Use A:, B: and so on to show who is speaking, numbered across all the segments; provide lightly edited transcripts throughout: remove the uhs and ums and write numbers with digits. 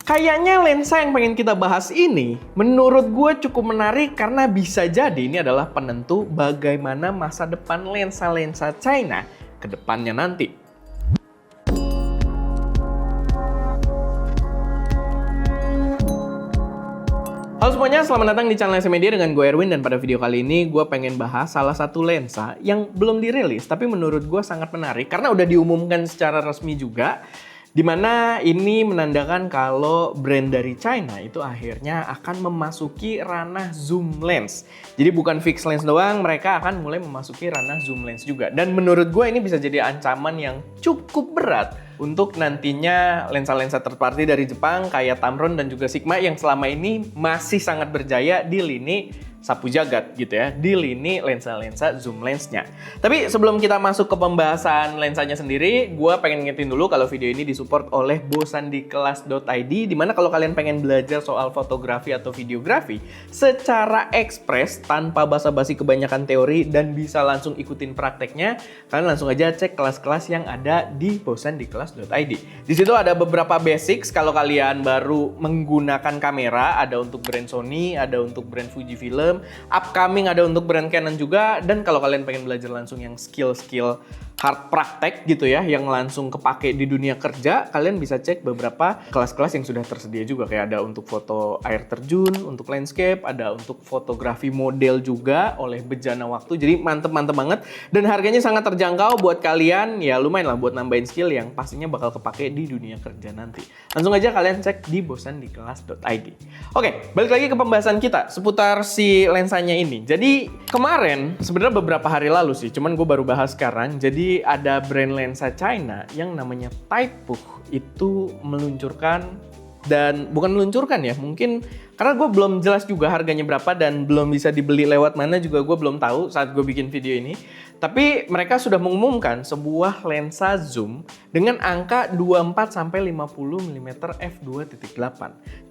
A: Kayaknya lensa yang pengen kita bahas ini, menurut gue cukup menarik karena bisa jadi ini adalah penentu bagaimana masa depan lensa-lensa China ke depannya nanti. Halo semuanya, selamat datang di channel SM Media dengan gue Erwin, dan pada video kali ini gue pengen bahas salah satu lensa yang belum dirilis tapi menurut gue sangat menarik karena udah diumumkan secara resmi juga. Dimana ini menandakan kalau brand dari China itu akhirnya akan memasuki ranah zoom lens. Jadi bukan fixed lens doang, mereka akan mulai memasuki ranah zoom lens juga. Dan menurut gue ini bisa jadi ancaman yang cukup berat untuk nantinya lensa-lensa third party dari Jepang kayak Tamron dan juga Sigma yang selama ini masih sangat berjaya di lini sapu jagat gitu ya, di lini lensa-lensa zoom lensnya. Tapi sebelum kita masuk ke pembahasan lensanya sendiri, gue pengen ngingetin dulu kalau video ini disupport oleh bosandikelas.id, dimana kalau kalian pengen belajar soal fotografi atau videografi secara ekspres tanpa basa-basi kebanyakan teori dan bisa langsung ikutin prakteknya, kalian langsung aja cek kelas-kelas yang ada di bosandikelas.id. Di situ ada beberapa basics kalau kalian baru menggunakan kamera, ada untuk brand Sony, ada untuk brand Fujifilm, upcoming ada untuk brand Canon juga, dan kalau kalian pengen belajar langsung yang skill-skill hard praktek gitu ya, yang langsung kepake di dunia kerja, kalian bisa cek beberapa kelas-kelas yang sudah tersedia juga, kayak ada untuk foto air terjun, untuk landscape, ada untuk fotografi model juga oleh Bejana Waktu. Jadi mantep-mantep banget dan harganya sangat terjangkau buat kalian, ya lumayan lah buat nambahin skill yang pastinya bakal kepake di dunia kerja nanti. Langsung aja kalian cek di bosandikelas.id. Oke, balik lagi ke pembahasan kita seputar si lensanya ini. Jadi kemarin, sebenarnya beberapa hari lalu sih, cuman gue baru bahas sekarang. Jadi ada brand lensa China yang namanya Taipu itu meluncurkan, dan bukan meluncurkan ya, mungkin karena gue belum jelas juga harganya berapa dan belum bisa dibeli lewat mana juga gue belum tahu saat gue bikin video ini. Tapi mereka sudah mengumumkan sebuah lensa zoom dengan angka 24-50 mm f2.8.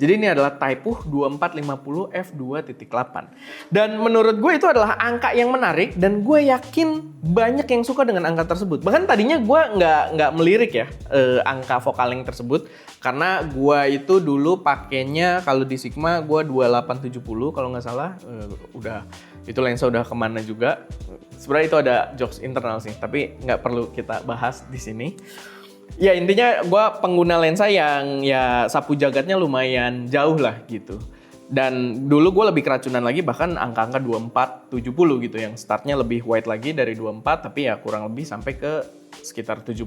A: Jadi ini adalah Taipu 2450 f2.8. Dan menurut gue itu adalah angka yang menarik dan gue yakin banyak yang suka dengan angka tersebut. Bahkan tadinya gue nggak melirik ya angka focal length tersebut, karena gue itu dulu pakainya kalau di Sigma gue 2870 kalau nggak salah. Udah itu lensa udah kemana juga. Sebenarnya itu ada jokes internal sih, tapi nggak perlu kita bahas di sini. Ya intinya gue pengguna lensa yang ya sapu jagatnya lumayan jauh lah gitu. Dan dulu gue lebih keracunan lagi, bahkan angka-angka 2470 gitu, yang startnya lebih wide lagi dari 24, tapi ya kurang lebih sampai ke sekitar 70.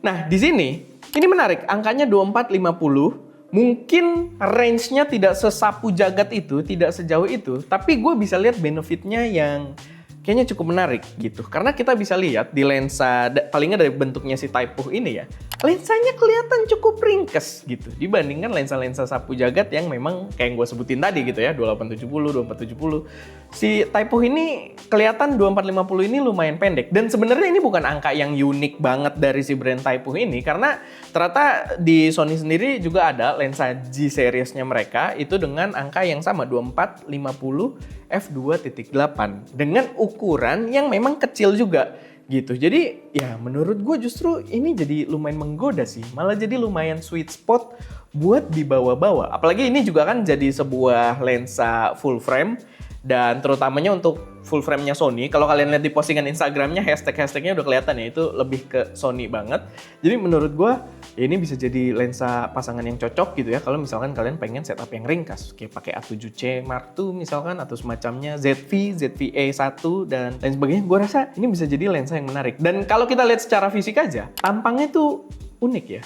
A: Nah di sini ini menarik, angkanya 2450. Mungkin range-nya tidak sesapu jagat itu, tidak sejauh itu, tapi gue bisa lihat benefitnya yang kayaknya cukup menarik gitu. Karena kita bisa lihat di lensa, palingnya dari bentuknya si Taipu ini ya, lensanya kelihatan cukup ringkes gitu dibandingkan lensa-lensa sapu jagat yang memang kayak yang gue sebutin tadi gitu ya, 2870, 2470. Si Taipu ini kelihatan 2450 ini lumayan pendek. Dan sebenarnya ini bukan angka yang unik banget dari si brand Taipu ini, karena ternyata di Sony sendiri juga ada lensa G series-nya mereka itu dengan angka yang sama, 2450 f2.8 dengan ukuran yang memang kecil juga gitu. Jadi ya menurut gue justru ini jadi lumayan menggoda sih, malah jadi lumayan sweet spot buat dibawa-bawa. Apalagi ini juga kan jadi sebuah lensa full frame, dan terutamanya untuk full frame-nya Sony. Kalau kalian lihat di postingan Instagramnya, hashtag-hashtagnya udah kelihatan ya, itu lebih ke Sony banget. Jadi menurut gue ya ini bisa jadi lensa pasangan yang cocok gitu ya, kalau misalkan kalian pengen setup yang ringkas, kayak pakai A7C Mark II misalkan, atau semacamnya ZV, ZV-E1 dan lain sebagainya. Gue rasa ini bisa jadi lensa yang menarik. Dan kalau kita lihat secara fisik aja, tampangnya tuh unik ya.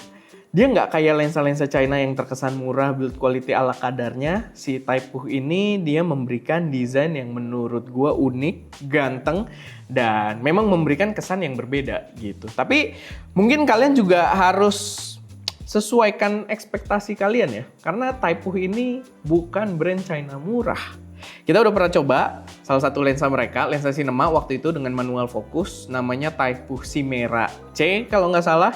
A: Dia nggak kayak lensa-lensa China yang terkesan murah, build quality ala kadarnya. Si Taipu ini dia memberikan desain yang menurut gua unik, ganteng, dan memang memberikan kesan yang berbeda gitu. Tapi mungkin kalian juga harus sesuaikan ekspektasi kalian ya, karena Taipu ini bukan brand China murah. Kita udah pernah coba salah satu lensa mereka, lensa cinema waktu itu dengan manual fokus, namanya Taipu Chimera C kalau nggak salah.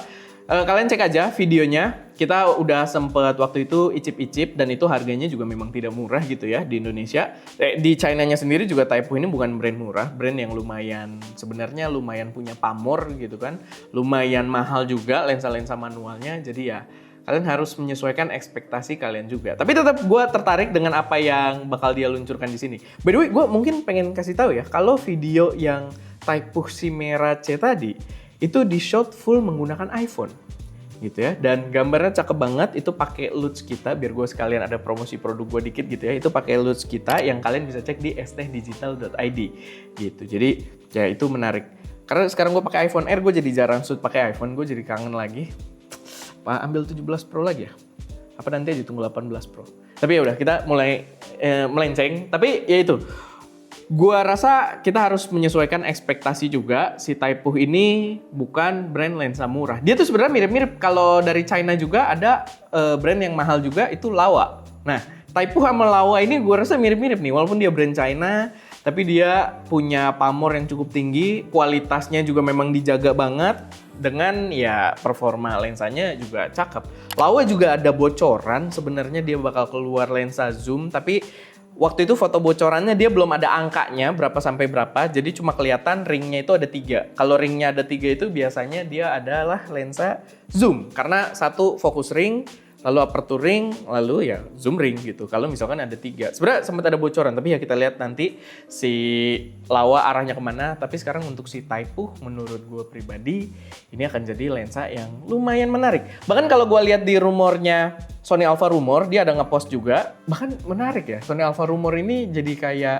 A: Kalian cek aja videonya, kita udah sempet waktu itu icip-icip, dan itu harganya juga memang tidak murah gitu ya di Indonesia. Di China-nya sendiri juga Taipu ini bukan brand murah, brand yang lumayan, sebenarnya lumayan punya pamor gitu kan. Lumayan mahal juga lensa-lensa manualnya, jadi ya kalian harus menyesuaikan ekspektasi kalian juga. Tapi tetap gue tertarik dengan apa yang bakal dia luncurkan di sini. By the way, gue mungkin pengen kasih tahu ya, kalau video yang Taipuh Chimera C tadi itu di shot full menggunakan iPhone gitu ya, dan gambarnya cakep banget. Itu pakai Lutz kita, biar gue sekalian ada promosi produk gue dikit gitu ya. Itu pakai Lutz kita yang kalian bisa cek di stdigital.id gitu. Jadi ya itu menarik. Karena sekarang gue pakai iPhone Air, gue jadi jarang shoot pakai iPhone, gue jadi kangen lagi. Pak, ambil 17 Pro lagi ya? Apa nanti aja tunggu 18 Pro? Tapi ya udah, kita mulai melenceng. Tapi ya itu, gua rasa kita harus menyesuaikan ekspektasi juga. Si Taipuh ini bukan brand lensa murah. Dia tuh sebenarnya mirip-mirip. Kalau dari China juga ada brand yang mahal juga, itu Laowa. Nah, Taipuh sama Laowa ini gua rasa mirip-mirip nih. Walaupun dia brand China, tapi dia punya pamor yang cukup tinggi. Kualitasnya juga memang dijaga banget. Dengan ya performa lensanya juga cakep. Laowa juga ada bocoran, sebenarnya dia bakal keluar lensa zoom, tapi waktu itu foto bocorannya dia belum ada angkanya berapa sampai berapa, jadi cuma kelihatan ringnya itu ada 3. Kalau ringnya ada 3 itu biasanya dia adalah lensa zoom, karena satu fokus ring, lalu aperture ring, lalu ya zoom ring gitu. Kalau misalkan ada 3, sebenarnya sempat ada bocoran, tapi ya kita lihat nanti si Laowa arahnya kemana. Tapi sekarang untuk si Taipuh, menurut gue pribadi, ini akan jadi lensa yang lumayan menarik. Bahkan kalau gue lihat di rumornya Sony Alpha Rumor, dia ada ngepost juga, bahkan menarik ya. Sony Alpha Rumor ini jadi kayak,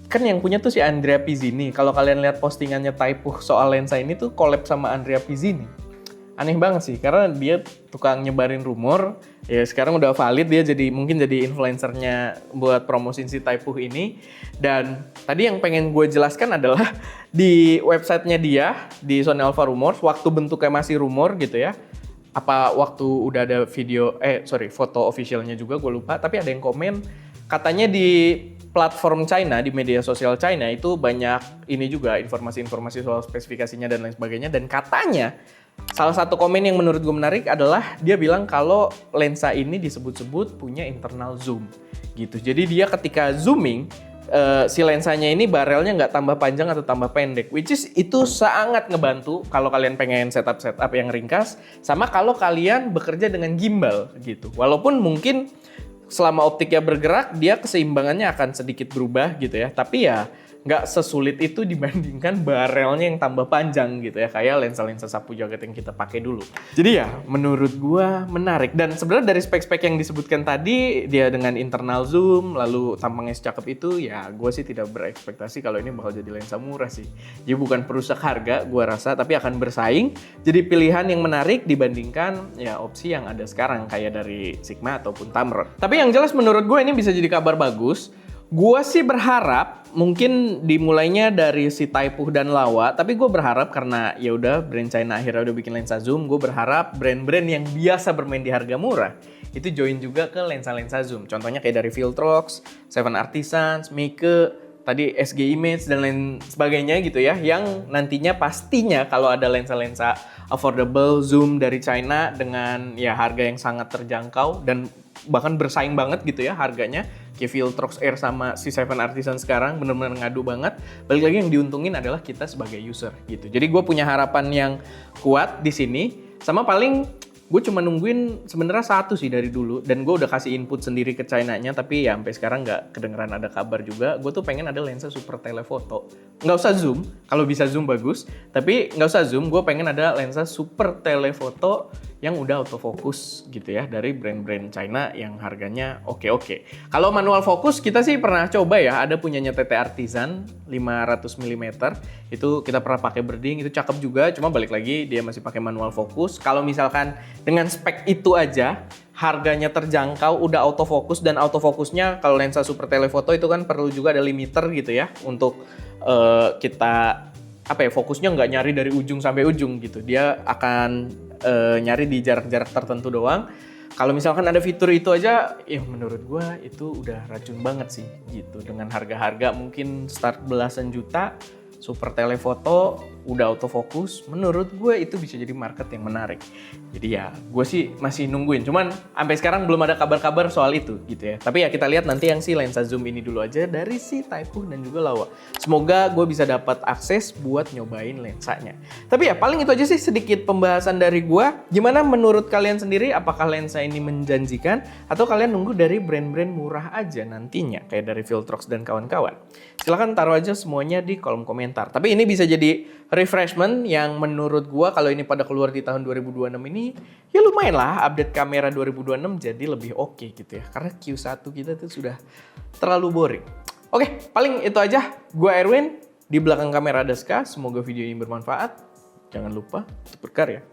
A: kan yang punya tuh si Andrea Pizzini. Kalau kalian lihat postingannya Taipuh soal lensa ini tuh collab sama Andrea Pizzini. Aneh banget sih, karena dia tukang nyebarin rumor, ya sekarang udah valid, dia mungkin jadi influencernya buat promosiin si Taipuh ini. Dan tadi yang pengen gue jelaskan adalah di websitenya dia, di Sony Alpha Rumors, waktu bentuknya masih rumor gitu ya, apa waktu udah ada foto officialnya juga gue lupa, tapi ada yang komen, katanya di platform China, di media sosial China itu banyak ini juga informasi-informasi soal spesifikasinya dan lain sebagainya, dan katanya salah satu komen yang menurut gue menarik adalah dia bilang kalau lensa ini disebut-sebut punya internal zoom gitu. Jadi dia ketika zooming, si lensanya ini barelnya nggak tambah panjang atau tambah pendek, which is itu sangat ngebantu kalau kalian pengen setup yang ringkas, sama kalau kalian bekerja dengan gimbal gitu. Walaupun mungkin selama optiknya bergerak, dia keseimbangannya akan sedikit berubah gitu ya, tapi ya nggak sesulit itu dibandingkan barelnya yang tambah panjang gitu ya, kayak lensa-lensa sapu jagat yang kita pakai dulu. Jadi ya menurut gua menarik, dan sebenarnya dari spek-spek yang disebutkan tadi, dia dengan internal zoom lalu tampangnya secakep itu, ya gua sih tidak berekspektasi kalau ini bakal jadi lensa murah sih. Jadi bukan perusak harga gua rasa, tapi akan bersaing jadi pilihan yang menarik dibandingkan ya opsi yang ada sekarang kayak dari Sigma ataupun Tamron. Tapi yang jelas menurut gue ini bisa jadi kabar bagus. Gua sih berharap mungkin dimulainya dari si Taipuh dan Laowa, tapi gue berharap karena ya udah brand China akhirnya udah bikin lensa zoom, gue berharap brand-brand yang biasa bermain di harga murah itu join juga ke lensa-lensa zoom. Contohnya kayak dari Viltrox, Seven Artisans, Meike, tadi SG Image dan lain sebagainya gitu ya, yang nantinya pastinya kalau ada lensa-lensa affordable zoom dari China dengan ya harga yang sangat terjangkau dan bahkan bersaing banget gitu ya harganya, kayak Viltrox Air sama si Seven Artisan sekarang bener-bener ngadu banget. Balik lagi yang diuntungin adalah kita sebagai user gitu. Jadi gue punya harapan yang kuat di sini, sama paling gue cuma nungguin sebenarnya satu sih dari dulu, dan gue udah kasih input sendiri ke China-nya, tapi ya sampai sekarang nggak kedengeran ada kabar juga. Gue tuh pengen ada lensa super telefoto, nggak usah zoom, kalau bisa zoom bagus, tapi nggak usah zoom. Gue pengen ada lensa super telefoto yang udah autofocus gitu ya, dari brand-brand China yang harganya oke-oke. Kalau manual fokus kita sih pernah coba ya, ada punyanya TT Artisan 500 mm, itu kita pernah pakai berding, itu cakep juga, cuma balik lagi dia masih pakai manual fokus. Kalau misalkan dengan spek itu aja, harganya terjangkau, udah autofocus, dan autofokusnya kalau lensa super telefoto itu kan perlu juga ada limiter gitu ya, untuk kita fokusnya nggak nyari dari ujung sampai ujung gitu, dia akan nyari di jarak-jarak tertentu doang. Kalau misalkan ada fitur itu aja, ya menurut gue itu udah racun banget sih gitu. Dengan harga-harga mungkin start belasan juta, super telefoto udah autofocus, menurut gue itu bisa jadi market yang menarik. Jadi ya gue sih masih nungguin, cuman sampai sekarang belum ada kabar-kabar soal itu gitu ya. Tapi ya kita lihat nanti yang si lensa zoom ini dulu aja dari si Taipu dan juga Laowa. Semoga gue bisa dapat akses buat nyobain lensanya. Tapi ya paling itu aja sih sedikit pembahasan dari gue. Gimana menurut kalian sendiri, apakah lensa ini menjanjikan atau kalian nunggu dari brand-brand murah aja nantinya kayak dari Viltrox dan kawan-kawan? Silahkan taruh aja semuanya di kolom komentar. Tapi ini bisa jadi refreshment yang menurut gua kalau ini pada keluar di tahun 2026 ini ya lumayan lah update kamera 2026 jadi lebih oke gitu ya. Karena Q1 kita tuh sudah terlalu boring. Oke, paling itu aja. Gua Erwin, di belakang kamera ada Ska. Semoga video ini bermanfaat. Jangan lupa untuk berkarya.